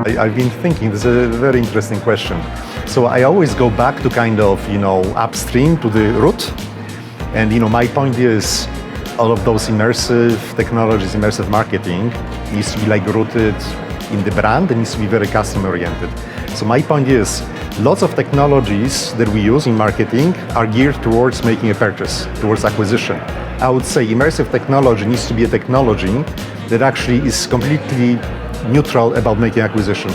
I've been thinking, this is a very interesting question. So I always go back to kind of, upstream to the root. And, my point is all of those immersive technologies, immersive marketing needs to be rooted in the brand and needs to be very customer oriented. So my point is lots of technologies that we use in marketing are geared towards making a purchase, towards acquisition. I would say immersive technology needs to be a technology that actually is completely neutral about making acquisition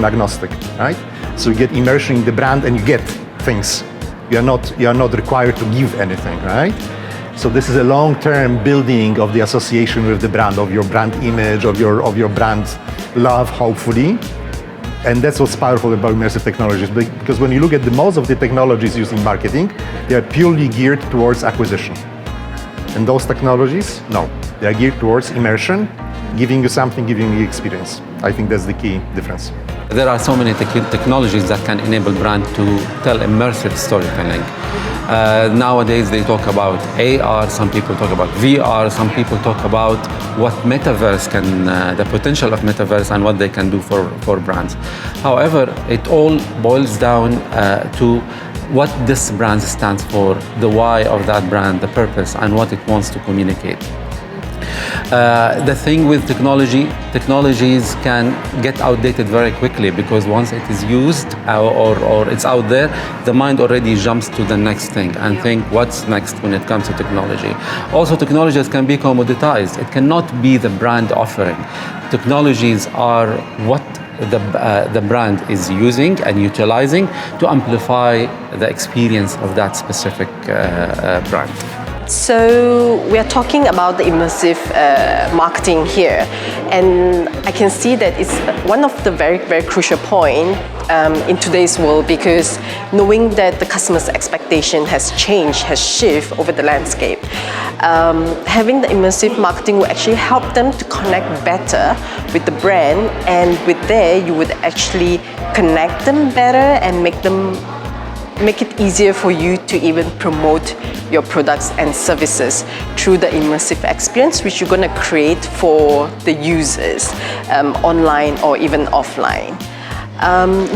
agnostic, right? So you get immersion in the brand and you get things. You are not required to give anything, right? So this is a long-term building of the association with the brand, of your brand image, of your brand love, hopefully. And that's what's powerful about immersive technologies, because when you look at most of the technologies used in marketing, they are purely geared towards acquisition. And those technologies, no, they are geared towards immersion, giving you something, giving you experience. I think that's the key difference. There are so many technologies that can enable brand to tell immersive storytelling. Nowadays they talk about AR, some people talk about VR, some people talk about what metaverse can, the potential of metaverse and what they can do for brands. However, it all boils down to what this brand stands for, the why of that brand, the purpose, and what it wants to communicate. The thing with technologies can get outdated very quickly, because once it is used or it's out there, the mind already jumps to the next thing and think what's next when it comes to technology. Also, technologies can be commoditized. It cannot be the brand offering. Technologies are what the brand is using and utilizing to amplify the experience of that specific brand. So we are talking about the immersive marketing here, and I can see that it's one of the very, very crucial point in today's world, because knowing that the customer's expectation has changed, has shifted over the landscape. Having the immersive marketing will actually help them to connect better with the brand, and with there you would actually connect them better and make it easier for you to even promote your products and services through the immersive experience which you're going to create for the users online or even offline.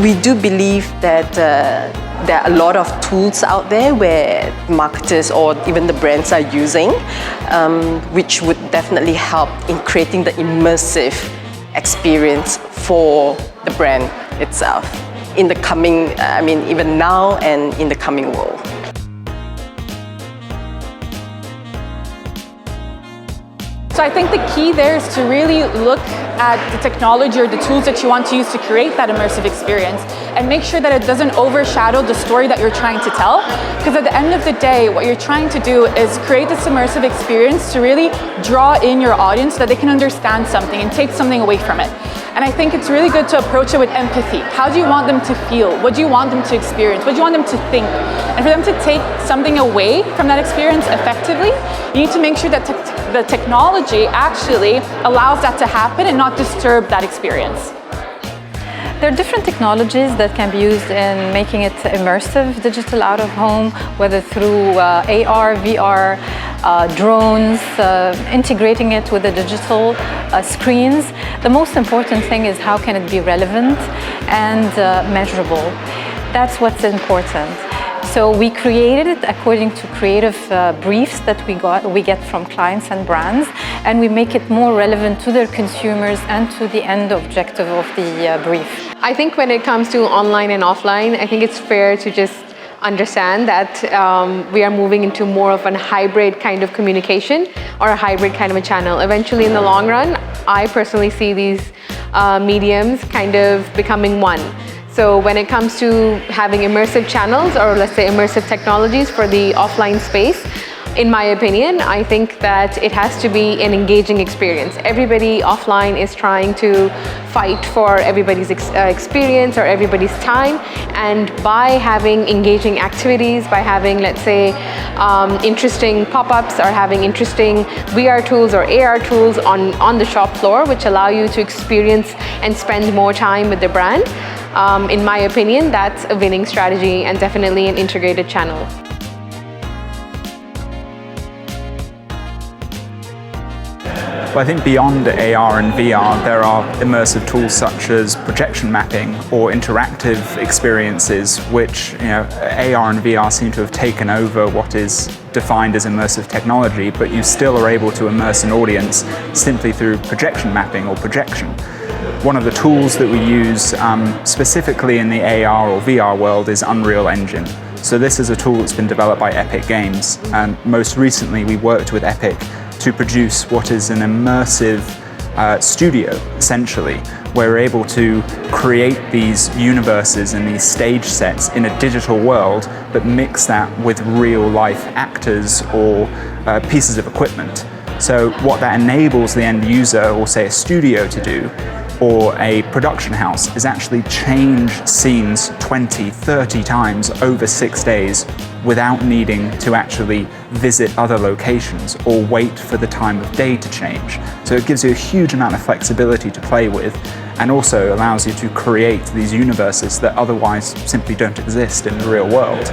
We do believe that there are a lot of tools out there where marketers or even the brands are using, which would definitely help in creating the immersive experience for the brand itself in the coming, even now and in the coming world. So I think the key there is to really look at the technology or the tools that you want to use to create that immersive experience, and make sure that it doesn't overshadow the story that you're trying to tell. Because at the end of the day, what you're trying to do is create this immersive experience to really draw in your audience so that they can understand something and take something away from it. And I think it's really good to approach it with empathy. How do you want them to feel? What do you want them to experience? What do you want them to think? And for them to take something away from that experience effectively, you need to make sure that the technology actually allows that to happen and not disturb that experience. There are different technologies that can be used in making it immersive digital out of home, whether through AR, VR, drones, integrating it with the digital screens. The most important thing is how can it be relevant and measurable. That's what's important. So we created it according to creative briefs that we get from clients and brands, and we make it more relevant to their consumers and to the end objective of the brief. I think when it comes to online and offline, I think it's fair to just understand that we are moving into more of a hybrid kind of communication, or a hybrid kind of a channel. Eventually, in the long run, I personally see these mediums kind of becoming one. So when it comes to having immersive channels, or let's say immersive technologies for the offline space, in my opinion, I think that it has to be an engaging experience. Everybody offline is trying to fight for everybody's experience or everybody's time, and by having engaging activities, by having, let's say, interesting pop-ups, or having interesting VR tools or AR tools on the shop floor, which allow you to experience and spend more time with the brand, in my opinion, that's a winning strategy and definitely an integrated channel. But I think beyond AR and VR, there are immersive tools such as projection mapping or interactive experiences, which AR and VR seem to have taken over what is defined as immersive technology, but you still are able to immerse an audience simply through projection mapping or projection. One of the tools that we use specifically in the AR or VR world is Unreal Engine. So this is a tool that's been developed by Epic Games, and most recently we worked with Epic to produce what is an immersive studio, essentially, where we're able to create these universes and these stage sets in a digital world, but mix that with real life actors or pieces of equipment. So what that enables the end user, or say a studio, to do, or a production house, is actually change scenes 20, 30 times over 6 days without needing to actually visit other locations or wait for the time of day to change. So it gives you a huge amount of flexibility to play with, and also allows you to create these universes that otherwise simply don't exist in the real world.